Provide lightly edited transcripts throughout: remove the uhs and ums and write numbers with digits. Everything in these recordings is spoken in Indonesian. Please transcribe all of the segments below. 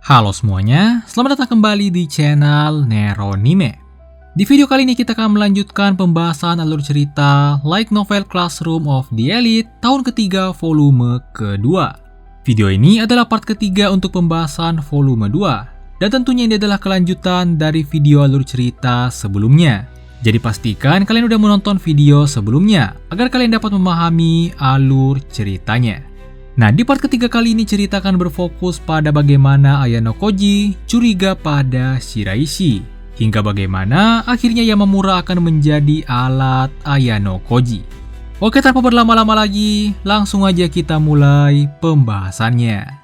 Halo semuanya, selamat datang kembali di channel Neronime. Di video kali ini kita akan melanjutkan pembahasan alur cerita Light Novel Classroom of the Elite tahun ketiga volume kedua. Video ini adalah part ketiga untuk pembahasan volume 2, dan tentunya ini adalah kelanjutan dari video alur cerita sebelumnya. Jadi pastikan kalian udah menonton video sebelumnya, agar kalian dapat memahami alur ceritanya. Nah, di part ketiga kali ini cerita akan berfokus pada bagaimana Ayano Koji curiga pada Shiraishi, hingga bagaimana akhirnya Yamamura akan menjadi alat Ayano Koji. Oke, tanpa berlama-lama lagi, langsung aja kita mulai pembahasannya.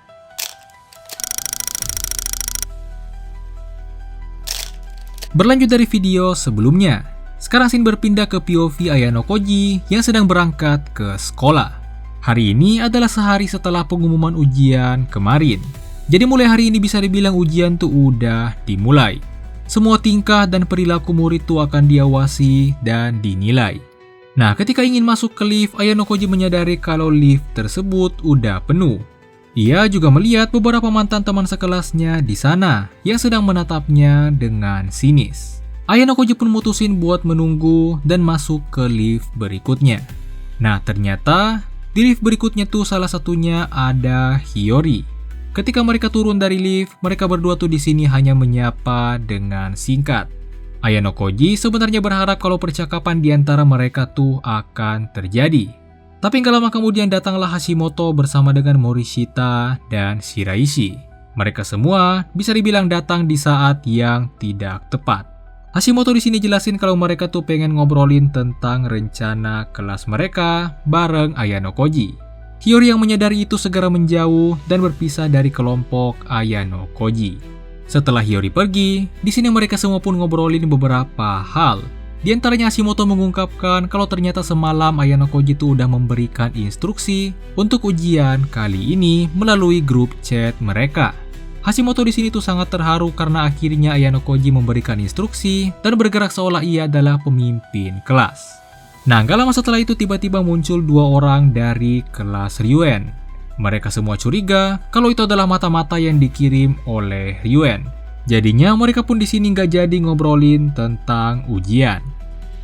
Berlanjut dari video sebelumnya, sekarang scene berpindah ke POV Ayano Koji yang sedang berangkat ke sekolah. Hari ini adalah sehari setelah pengumuman ujian kemarin. Jadi mulai hari ini bisa dibilang ujian tuh udah dimulai. Semua tingkah dan perilaku murid tuh akan diawasi dan dinilai. Nah, ketika ingin masuk ke lift, Ayano Koji menyadari kalau lift tersebut udah penuh. Ia juga melihat beberapa mantan teman sekelasnya di sana yang sedang menatapnya dengan sinis. Ayano Koji pun mutusin buat menunggu dan masuk ke lift berikutnya. Nah, ternyata di lift berikutnya tuh salah satunya ada Hiyori. Ketika mereka turun dari lift, mereka berdua tuh di sini hanya menyapa dengan singkat. Ayano Koji sebenarnya berharap kalau percakapan di antara mereka tuh akan terjadi. Tapi nggak lama kemudian datanglah Hashimoto bersama dengan Morishita dan Shiraishi. Mereka semua bisa dibilang datang di saat yang tidak tepat. Hashimoto di sini jelasin kalau mereka tuh pengen ngobrolin tentang rencana kelas mereka bareng Ayano Koji. Hiyori yang menyadari itu segera menjauh dan berpisah dari kelompok Ayano Koji. Setelah Hiyori pergi, di sini mereka semua pun ngobrolin beberapa hal. Di antaranya Hashimoto mengungkapkan kalau ternyata semalam Ayano Koji tuh udah memberikan instruksi untuk ujian kali ini melalui grup chat mereka. Hashimoto di sini tuh sangat terharu karena akhirnya Ayano Koji memberikan instruksi dan bergerak seolah ia adalah pemimpin kelas. Nah, gak lama setelah itu tiba-tiba muncul dua orang dari kelas Ryuen. Mereka semua curiga kalau itu adalah mata-mata yang dikirim oleh Ryuen. Jadinya mereka pun di sini gak jadi ngobrolin tentang ujian.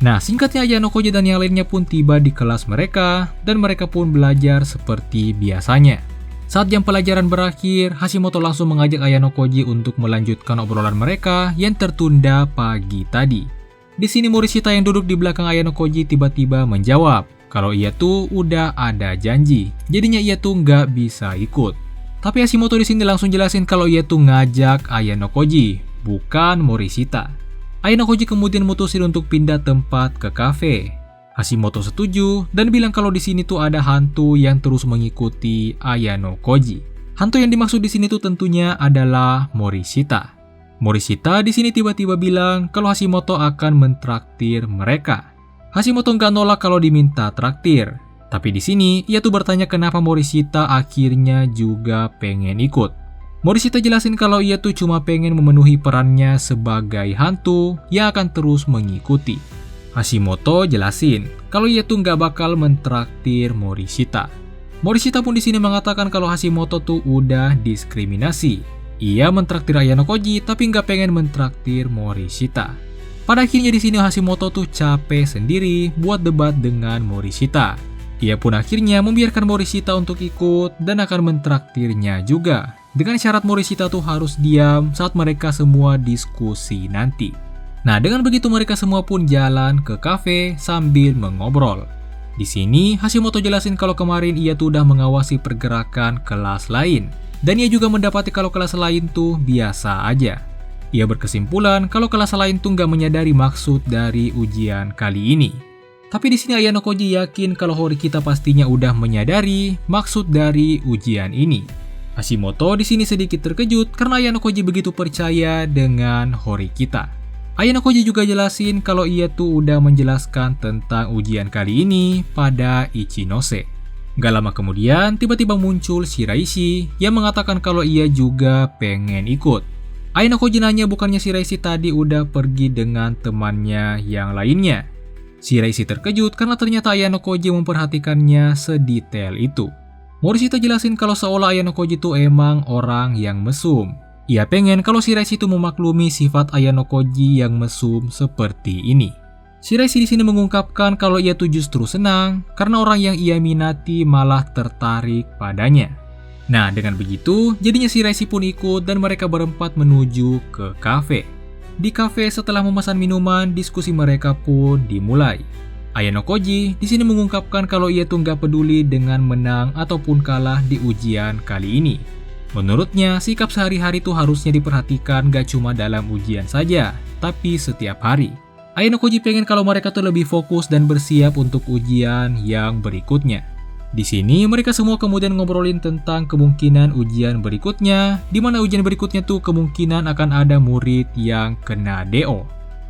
Nah, singkatnya Ayano Koji dan yang lainnya pun tiba di kelas mereka dan mereka pun belajar seperti biasanya. Saat jam pelajaran berakhir, Hashimoto langsung mengajak Ayano Koji untuk melanjutkan obrolan mereka yang tertunda pagi tadi. Di sini Morishita yang duduk di belakang Ayano Koji tiba-tiba menjawab kalau ia tuh udah ada janji, jadinya ia tuh nggak bisa ikut. Tapi Hashimoto di sini langsung jelasin kalau ia tuh ngajak Ayano Koji, bukan Morishita. Ayano Koji kemudian mutusin untuk pindah tempat ke kafe. Hashimoto setuju dan bilang kalau di sini tuh ada hantu yang terus mengikuti Ayano Koji. Hantu yang dimaksud di sini tuh tentunya adalah Morishita. Morishita di sini tiba-tiba bilang kalau Hashimoto akan mentraktir mereka. Hashimoto nggak nolak kalau diminta traktir. Tapi di sini ia tuh bertanya kenapa Morishita akhirnya juga pengen ikut. Morishita jelasin kalau ia tuh cuma pengen memenuhi perannya sebagai hantu yang akan terus mengikuti. Hashimoto jelasin kalau ia tuh nggak bakal mentraktir Morishita. Morishita pun di sini mengatakan kalau Hashimoto tuh udah diskriminasi. Ia mentraktir Ayano Koji tapi nggak pengen mentraktir Morishita. Pada akhirnya di sini Hashimoto tuh capek sendiri buat debat dengan Morishita. Ia pun akhirnya membiarkan Morishita untuk ikut dan akan mentraktirnya juga. Dengan syarat Morishita tuh harus diam saat mereka semua diskusi nanti. Nah, dengan begitu mereka semua pun jalan ke kafe sambil mengobrol. Di sini Hashimoto jelasin kalau kemarin ia tuh udah mengawasi pergerakan kelas lain. Dan ia juga mendapati kalau kelas lain tuh biasa aja. Ia berkesimpulan kalau kelas lain tuh nggak menyadari maksud dari ujian kali ini. Tapi di sini Ayano Koji yakin kalau Horikita pastinya udah menyadari maksud dari ujian ini. Hashimoto di sini sedikit terkejut karena Ayano Koji begitu percaya dengan Horikita. Ayano Koji juga jelasin kalau ia tuh udah menjelaskan tentang ujian kali ini pada Ichinose. Gak lama kemudian, tiba-tiba muncul Shiraishi yang mengatakan kalau ia juga pengen ikut. Ayano Koji nanya bukannya Shiraishi tadi udah pergi dengan temannya yang lainnya. Shiraishi terkejut karena ternyata Ayano Koji memperhatikannya sedetail itu. Morishita jelasin kalau seolah Ayano Koji itu emang orang yang mesum. Ia pengen kalau Shiraishi itu memaklumi sifat Ayano Koji yang mesum seperti ini. Shiraishi di sini mengungkapkan kalau ia tuh justru senang karena orang yang ia minati malah tertarik padanya. Nah, dengan begitu, jadinya Shiraishi pun ikut dan mereka berempat menuju ke kafe. Di kafe setelah memesan minuman, diskusi mereka pun dimulai. Ayano Koji di sini mengungkapkan kalau ia tuh nggak peduli dengan menang ataupun kalah di ujian kali ini. Menurutnya, sikap sehari-hari tuh harusnya diperhatikan gak cuma dalam ujian saja, tapi setiap hari. Ayano Koji pengen kalau mereka tuh lebih fokus dan bersiap untuk ujian yang berikutnya. Di sini mereka semua kemudian ngobrolin tentang kemungkinan ujian berikutnya, di mana ujian berikutnya tuh kemungkinan akan ada murid yang kena DO.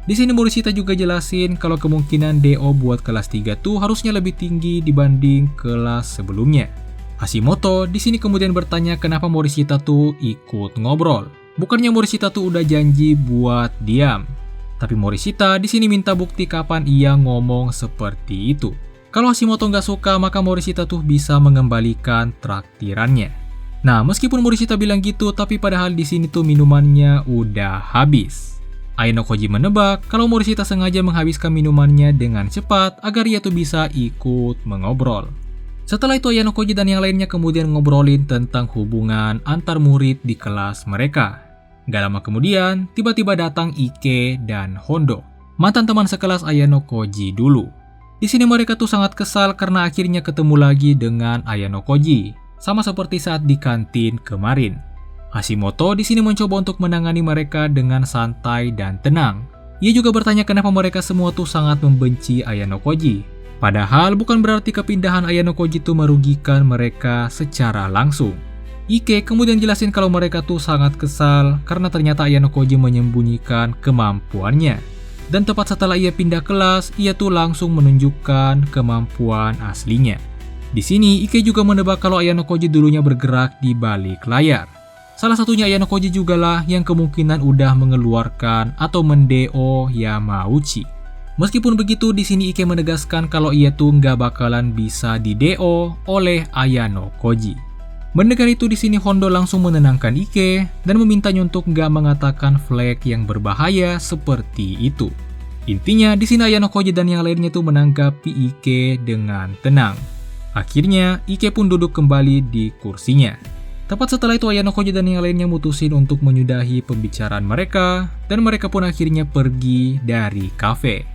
Di sini Morishita juga jelasin kalau kemungkinan DO buat kelas 3 tuh harusnya lebih tinggi dibanding kelas sebelumnya. Hashimoto di sini kemudian bertanya kenapa Morishita tuh ikut ngobrol. Bukannya Morishita tuh udah janji buat diam. Tapi Morishita di sini minta bukti kapan ia ngomong seperti itu. Kalau Hashimoto nggak suka, maka Morishita tuh bisa mengembalikan traktirannya. Nah, meskipun Morishita bilang gitu, tapi padahal di sini tuh minumannya udah habis. Ayano Koji menebak kalau Morishita sengaja menghabiskan minumannya dengan cepat agar ia tuh bisa ikut mengobrol. Setelah itu Ayano Koji dan yang lainnya kemudian ngobrolin tentang hubungan antar murid di kelas mereka. Gak lama kemudian, tiba-tiba datang Ike dan Hondo, mantan teman sekelas Ayano Koji dulu. Di sini mereka tuh sangat kesal karena akhirnya ketemu lagi dengan Ayano Koji, sama seperti saat di kantin kemarin. Hashimoto di sini mencoba untuk menangani mereka dengan santai dan tenang. Ia juga bertanya kenapa mereka semua tuh sangat membenci Ayano Koji. Padahal bukan berarti kepindahan Ayano Koji itu merugikan mereka secara langsung. Ike kemudian jelasin kalau mereka tuh sangat kesal karena ternyata Ayano Koji menyembunyikan kemampuannya. Dan tepat setelah ia pindah kelas, ia tuh langsung menunjukkan kemampuan aslinya. Di sini Ike juga menebak kalau Ayano Koji dulunya bergerak di balik layar. Salah satunya Ayano Koji jugalah yang kemungkinan udah mengeluarkan atau mendeo Yamauchi. Meskipun begitu, di sini Ike menegaskan kalau ia tuh nggak bakalan bisa di-DO oleh Ayano Koji. Mendengar itu di sini Hondo langsung menenangkan Ike dan memintanya untuk nggak mengatakan flag yang berbahaya seperti itu. Intinya di sini Ayano Koji dan yang lainnya tuh menanggapi Ike dengan tenang. Akhirnya Ike pun duduk kembali di kursinya. Tepat setelah itu Ayano Koji dan yang lainnya mutusin untuk menyudahi pembicaraan mereka dan mereka pun akhirnya pergi dari kafe.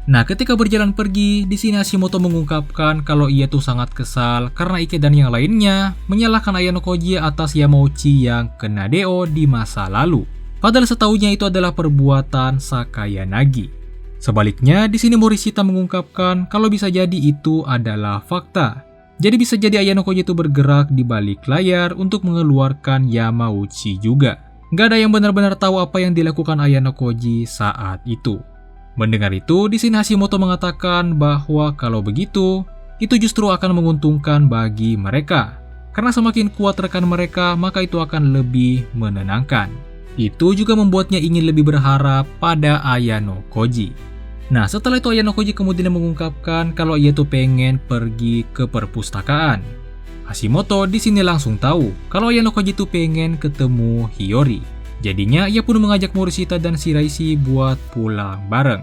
Nah, ketika berjalan pergi, di sini Hashimoto mengungkapkan kalau ia tuh sangat kesal karena Ike dan yang lainnya menyalahkan Ayano Koji atas Yamauchi yang kena DO di masa lalu. Padahal setahunya itu adalah perbuatan Sakayanagi. Sebaliknya, di sini Morishita mengungkapkan kalau bisa jadi itu adalah fakta. Jadi bisa jadi Ayano Koji itu bergerak di balik layar untuk mengeluarkan Yamauchi juga. Nggak ada yang benar-benar tahu apa yang dilakukan Ayano Koji saat itu. Mendengar itu, di sini Hashimoto mengatakan bahwa kalau begitu, itu justru akan menguntungkan bagi mereka. Karena semakin kuat rekan mereka, maka itu akan lebih menenangkan. Itu juga membuatnya ingin lebih berharap pada Ayano Koji. Nah, setelah itu Ayano Koji kemudian mengungkapkan kalau ia tuh pengen pergi ke perpustakaan. Hashimoto di sini langsung tahu kalau Ayano Koji tuh pengen ketemu Hiyori. Jadinya ia pun mengajak Morishita dan Shiraishi buat pulang bareng.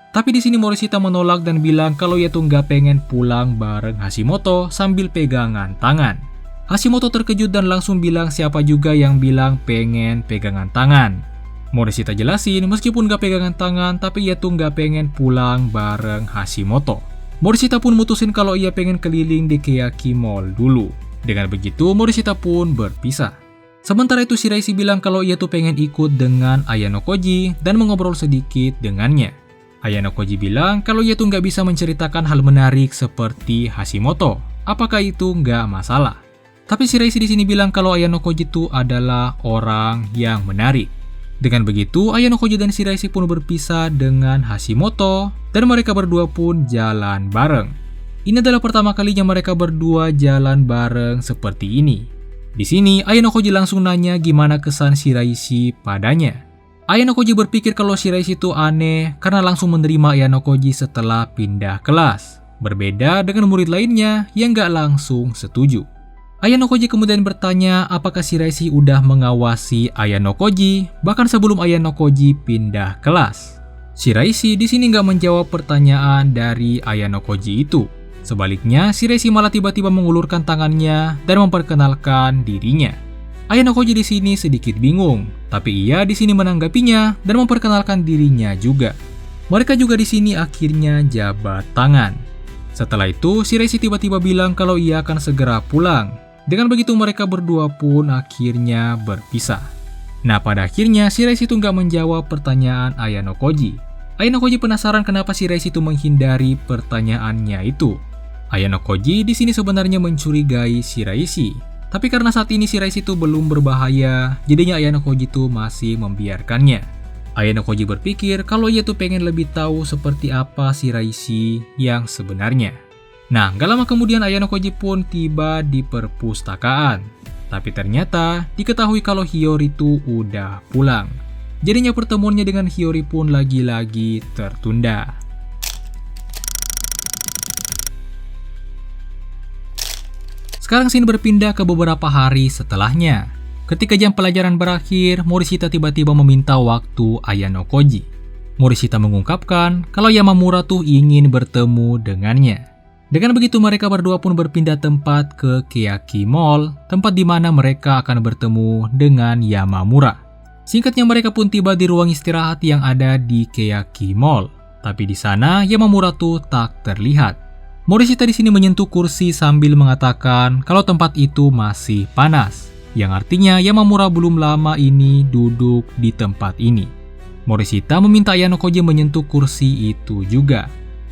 Tapi di sini Morishita menolak dan bilang kalau ia tuh nggak pengen pulang bareng Hashimoto sambil pegangan tangan. Hashimoto terkejut dan langsung bilang siapa juga yang bilang pengen pegangan tangan. Morishita jelasin meskipun nggak pegangan tangan tapi ia tuh nggak pengen pulang bareng Hashimoto. Morishita pun mutusin kalau ia pengen keliling di Keyaki Mall dulu. Dengan begitu Morishita pun berpisah. Sementara itu Shiraishi bilang kalau ia tuh pengen ikut dengan Ayano Koji dan mengobrol sedikit dengannya. Ayano Koji bilang kalau ia tuh nggak bisa menceritakan hal menarik seperti Hashimoto. Apakah itu nggak masalah? Tapi Shiraishi di sini bilang kalau Ayano Koji itu adalah orang yang menarik. Dengan begitu Ayano Koji dan Shiraishi pun berpisah dengan Hashimoto dan mereka berdua pun jalan bareng. Ini adalah pertama kalinya mereka berdua jalan bareng seperti ini. Di sini, Ayano Koji langsung nanya gimana kesan Shiraishi padanya. Ayano Koji berpikir kalau Shiraishi itu aneh karena langsung menerima Ayano Koji setelah pindah kelas. Berbeda dengan murid lainnya yang gak langsung setuju. Ayano Koji kemudian bertanya apakah Shiraishi udah mengawasi Ayano Koji bahkan sebelum Ayano Koji pindah kelas. Shiraishi di sini nggak menjawab pertanyaan dari Ayano Koji itu. Sebaliknya, Shiraishi malah tiba-tiba mengulurkan tangannya dan memperkenalkan dirinya. Ayano Koji di sini sedikit bingung, tapi ia di sini menanggapinya dan memperkenalkan dirinya juga. Mereka juga di sini akhirnya jabat tangan. Setelah itu, Shiraishi tiba-tiba bilang kalau ia akan segera pulang. Dengan begitu mereka berdua pun akhirnya berpisah. Nah, pada akhirnya Shiraishi itu nggak menjawab pertanyaan Ayano Koji. Ayano Koji penasaran kenapa Shiraishi itu menghindari pertanyaannya itu. Ayano Koji di sini sebenarnya mencurigai Shiraishi. Tapi karena saat ini Shiraishi itu belum berbahaya, jadinya Ayano Koji itu masih membiarkannya. Ayano Koji berpikir kalau ia tuh pengen lebih tahu seperti apa Shiraishi yang sebenarnya. Nah, gak lama kemudian Ayano Koji pun tiba di perpustakaan. Tapi ternyata diketahui kalau Hiyori itu udah pulang. Jadinya pertemuannya dengan Hiyori pun lagi-lagi tertunda. Sekarang scene berpindah ke beberapa hari setelahnya. Ketika jam pelajaran berakhir, Morishita tiba-tiba meminta waktu Ayano Koji. Morishita mengungkapkan kalau Yamamura tuh ingin bertemu dengannya. Dengan begitu mereka berdua pun berpindah tempat ke Keaki Mall, tempat di mana mereka akan bertemu dengan Yamamura. Singkatnya mereka pun tiba di ruang istirahat yang ada di Keaki Mall. Tapi di sana Yamamura tuh tak terlihat. Morishita di sini menyentuh kursi sambil mengatakan kalau tempat itu masih panas, yang artinya Yamamura belum lama ini duduk di tempat ini. Morishita meminta Ayano Koji menyentuh kursi itu juga.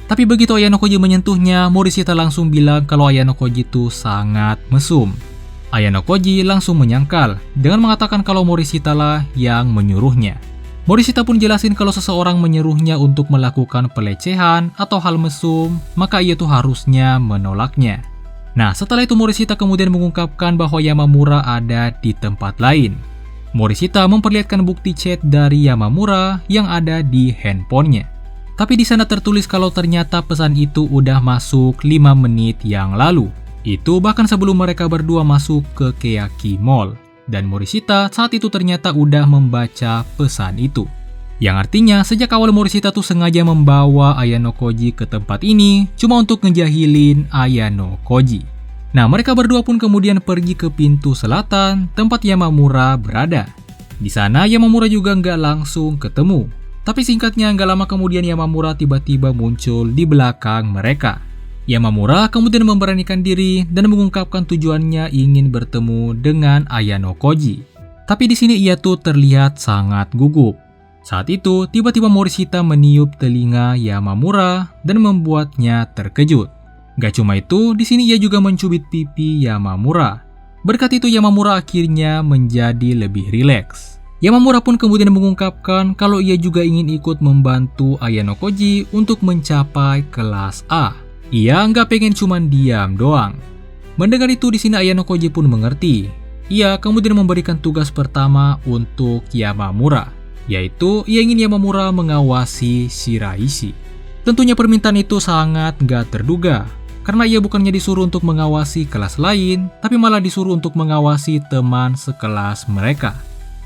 Tapi begitu Ayano Koji menyentuhnya, Morishita langsung bilang kalau Ayano Koji itu sangat mesum. Ayano Koji langsung menyangkal dengan mengatakan kalau Morishita lah yang menyuruhnya. Morishita pun jelasin kalau seseorang menyuruhnya untuk melakukan pelecehan atau hal mesum, maka ia tuh harusnya menolaknya. Nah, setelah itu Morishita kemudian mengungkapkan bahwa Yamamura ada di tempat lain. Morishita memperlihatkan bukti chat dari Yamamura yang ada di handphonenya. Tapi di sana tertulis kalau ternyata pesan itu udah masuk 5 menit yang lalu. Itu bahkan sebelum mereka berdua masuk ke Keaki Mall. Dan Morishita saat itu ternyata udah membaca pesan itu. Yang artinya sejak awal Morishita tuh sengaja membawa Ayano Koji ke tempat ini cuma untuk ngejahilin Ayano Koji. Nah, mereka berdua pun kemudian pergi ke pintu selatan tempat Yamamura berada. Di sana Yamamura juga nggak langsung ketemu. Tapi singkatnya nggak lama kemudian Yamamura tiba-tiba muncul di belakang mereka. Yamamura kemudian memberanikan diri dan mengungkapkan tujuannya ingin bertemu dengan Ayano Koji. Tapi di sini ia tuh terlihat sangat gugup. Saat itu tiba-tiba Morishita meniup telinga Yamamura dan membuatnya terkejut. Gak cuma itu, di sini ia juga mencubit pipi Yamamura. Berkat itu Yamamura akhirnya menjadi lebih rileks. Yamamura pun kemudian mengungkapkan kalau ia juga ingin ikut membantu Ayano Koji untuk mencapai kelas A. Ia nggak pengen cuman diam doang. Mendengar itu di sini Ayano Koji pun mengerti. Ia kemudian memberikan tugas pertama untuk Yamamura, yaitu ia ingin Yamamura mengawasi Shiraishi. Tentunya permintaan itu sangat nggak terduga, karena ia bukannya disuruh untuk mengawasi kelas lain, tapi malah disuruh untuk mengawasi teman sekelas mereka.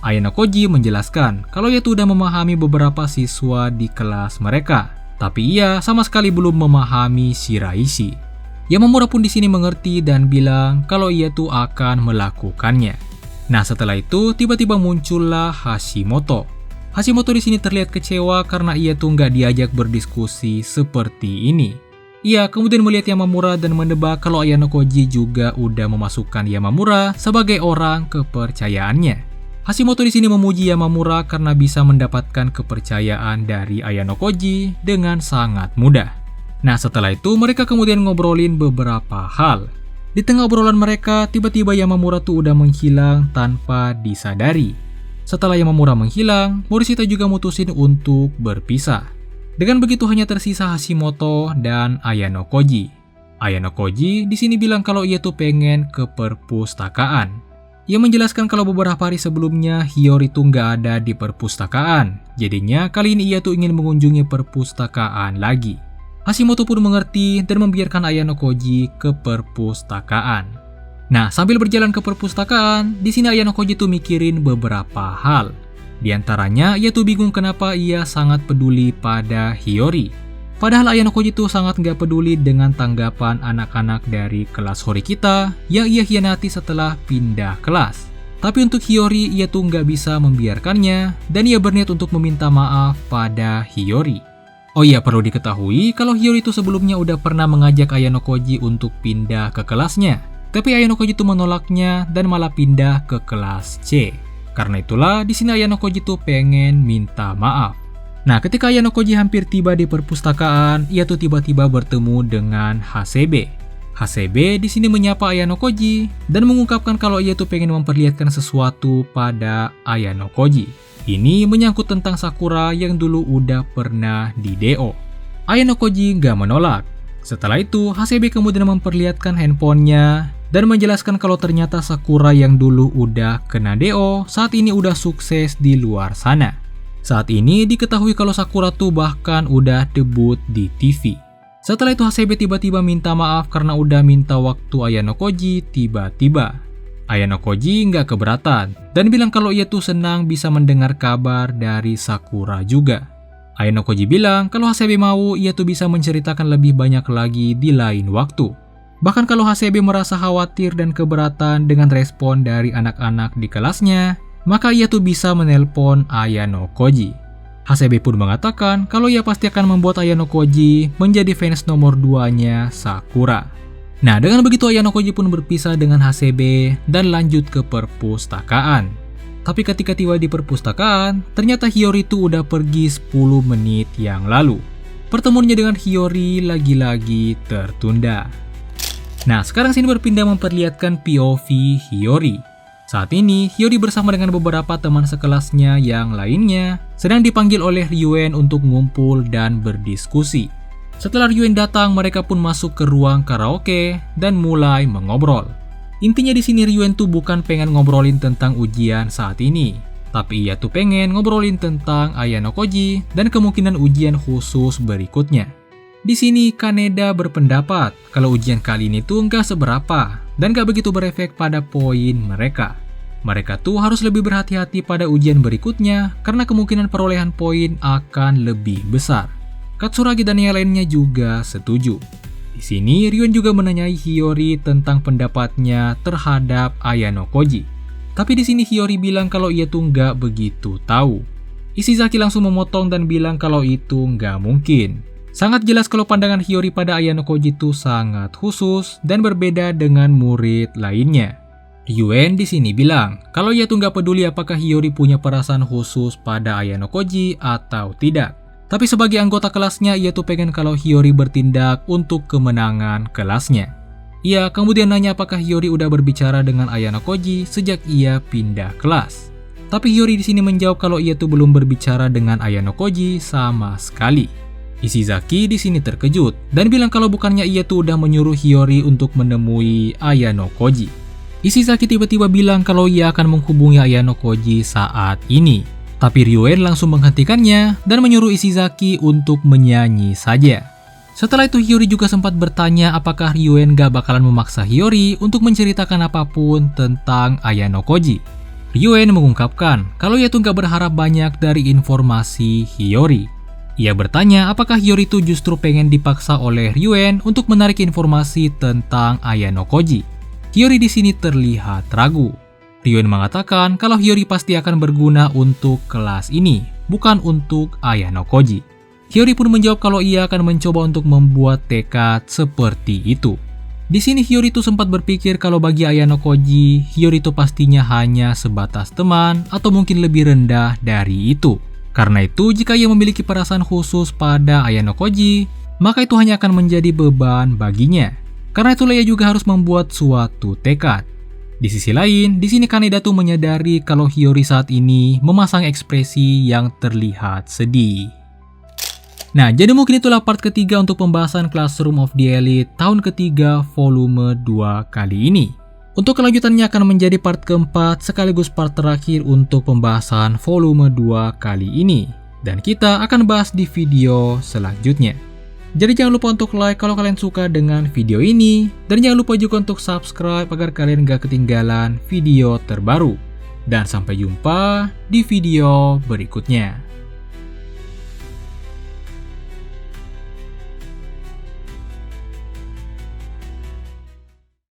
Ayano Koji menjelaskan kalau ia tuh udah memahami beberapa siswa di kelas mereka, tapi ia sama sekali belum memahami Shiraishi. Yamamura pun di sini mengerti dan bilang kalau ia tuh akan melakukannya. Nah, setelah itu tiba-tiba muncullah Hashimoto. Hashimoto di sini terlihat kecewa karena ia tuh nggak diajak berdiskusi seperti ini. Ia kemudian melihat Yamamura dan menebak kalau Ayano Koji juga udah memasukkan Yamamura sebagai orang kepercayaannya. Hashimoto di sini memuji Yamamura karena bisa mendapatkan kepercayaan dari Ayano Koji dengan sangat mudah. Nah, setelah itu mereka kemudian ngobrolin beberapa hal. Di tengah obrolan mereka, tiba-tiba Yamamura tuh udah menghilang tanpa disadari. Setelah Yamamura menghilang, Morishita juga mutusin untuk berpisah. Dengan begitu hanya tersisa Hashimoto dan Ayano Koji. Ayano Koji di sini bilang kalau ia tuh pengen ke perpustakaan. Ia menjelaskan kalau beberapa hari sebelumnya Hiyori tuh nggak ada di perpustakaan. Jadinya kali ini ia tuh ingin mengunjungi perpustakaan lagi. Hashimoto pun mengerti dan membiarkan Ayano Koji ke perpustakaan. Nah, sambil berjalan ke perpustakaan, di sini Ayano Koji tuh mikirin beberapa hal. Di antaranya, ia tuh bingung kenapa ia sangat peduli pada Hiyori. Padahal Ayano Koji tuh sangat nggak peduli dengan tanggapan anak-anak dari kelas Horikita yang ia hianati setelah pindah kelas. Tapi untuk Hiyori, ia tuh nggak bisa membiarkannya, dan ia berniat untuk meminta maaf pada Hiyori. Oh iya, perlu diketahui kalau Hiyori itu sebelumnya udah pernah mengajak Ayano Koji untuk pindah ke kelasnya. Tapi Ayano Koji itu menolaknya dan malah pindah ke kelas C. Karena itulah di sini Ayano Koji tuh pengen minta maaf. Nah, ketika Ayano Koji hampir tiba di perpustakaan, ia tuh tiba-tiba bertemu dengan Hasebe. Hasebe di sini menyapa Ayano Koji dan mengungkapkan kalau ia tuh pengen memperlihatkan sesuatu pada Ayano Koji. Ini menyangkut tentang Sakura yang dulu udah pernah di DO. Ayano Koji nggak menolak. Setelah itu, Hasebe kemudian memperlihatkan handphonenya dan menjelaskan kalau ternyata Sakura yang dulu udah kena DO saat ini udah sukses di luar sana. Saat ini diketahui kalau Sakura tuh bahkan udah debut di TV. Setelah itu Hasebe tiba-tiba minta maaf karena udah minta waktu Ayano Koji tiba-tiba. Ayano Koji nggak keberatan dan bilang kalau ia tuh senang bisa mendengar kabar dari Sakura juga. Ayano Koji bilang kalau Hasebe mau ia tuh bisa menceritakan lebih banyak lagi di lain waktu. Bahkan kalau Hasebe merasa khawatir dan keberatan dengan respon dari anak-anak di kelasnya, maka ia tuh bisa menelpon Ayano Koji. Hasebe pun mengatakan kalau ia pasti akan membuat Ayano Koji menjadi fans nomor 2-nya Sakura. Nah, dengan begitu Ayano Koji pun berpisah dengan Hasebe dan lanjut ke perpustakaan. Tapi ketika tiba di perpustakaan, ternyata Hiyori tuh udah pergi 10 menit yang lalu. Pertemuannya dengan Hiyori lagi-lagi tertunda. Nah, sekarang sini berpindah memperlihatkan POV Hiyori. Saat ini, Hiyori bersama dengan beberapa teman sekelasnya yang lainnya sedang dipanggil oleh Ryuen untuk ngumpul dan berdiskusi. Setelah Ryuen datang, mereka pun masuk ke ruang karaoke dan mulai mengobrol. Intinya di sini Ryuen tuh bukan pengen ngobrolin tentang ujian saat ini, tapi ia tuh pengen ngobrolin tentang Ayano Koji dan kemungkinan ujian khusus berikutnya. Di sini Kaneda berpendapat kalau ujian kali ini tuh nggak seberapa dan nggak begitu berefek pada poin mereka. Mereka tuh harus lebih berhati-hati pada ujian berikutnya karena kemungkinan perolehan poin akan lebih besar. Katsuragi dan yang lainnya juga setuju. Di sini Ryuen juga menanyai Hiyori tentang pendapatnya terhadap Ayano Koji. Tapi di sini Hiyori bilang kalau ia tuh nggak begitu tahu. Ishizaki langsung memotong dan bilang kalau itu nggak mungkin. Sangat jelas kalau pandangan Hiyori pada Ayano Koji itu sangat khusus dan berbeda dengan murid lainnya. Ryuen di sini bilang kalau ia tuh nggak peduli apakah Hiyori punya perasaan khusus pada Ayano Koji atau tidak. Tapi sebagai anggota kelasnya ia tuh pengen kalau Hiyori bertindak untuk kemenangan kelasnya. Ia kemudian nanya apakah Hiyori udah berbicara dengan Ayano Koji sejak ia pindah kelas. Tapi Hiyori di sini menjawab kalau ia tuh belum berbicara dengan Ayano Koji sama sekali. Ishizaki di sini terkejut dan bilang kalau bukannya ia tuh udah menyuruh Hiyori untuk menemui Ayano Koji. Ishizaki tiba-tiba bilang kalau ia akan menghubungi Ayano Koji saat ini. Tapi Ryuen langsung menghentikannya dan menyuruh Ishizaki untuk menyanyi saja. Setelah itu Hiyori juga sempat bertanya apakah Ryuen gak bakalan memaksa Hiyori untuk menceritakan apapun tentang Ayano Koji. Ryuen mengungkapkan kalau ia tuh gak berharap banyak dari informasi Hiyori. Ia bertanya apakah Hiyori itu justru pengen dipaksa oleh Ryuen untuk menarik informasi tentang Ayano Koji. Hiyori di sini terlihat ragu. Ryuen mengatakan kalau Hiyori pasti akan berguna untuk kelas ini, bukan untuk Ayano Koji. Hiyori pun menjawab kalau ia akan mencoba untuk membuat tekad seperti itu. Di sini Hiyori itu sempat berpikir kalau bagi Ayano Koji, Hiyori itu pastinya hanya sebatas teman atau mungkin lebih rendah dari itu. Karena itu, jika ia memiliki perasaan khusus pada Ayano Koji, maka itu hanya akan menjadi beban baginya. Karena itulah ia juga harus membuat suatu tekad. Di sisi lain, di sini Kaneda tuh menyadari kalau Hiyori saat ini memasang ekspresi yang terlihat sedih. Nah, jadi mungkin itulah part ketiga untuk pembahasan Classroom of the Elite tahun ketiga volume 2 kali ini. Untuk kelanjutannya akan menjadi part keempat sekaligus part terakhir untuk pembahasan volume 2 kali ini. Dan kita akan bahas di video selanjutnya. Jadi jangan lupa untuk like kalau kalian suka dengan video ini. Dan jangan lupa juga untuk subscribe agar kalian gak ketinggalan video terbaru. Dan sampai jumpa di video berikutnya.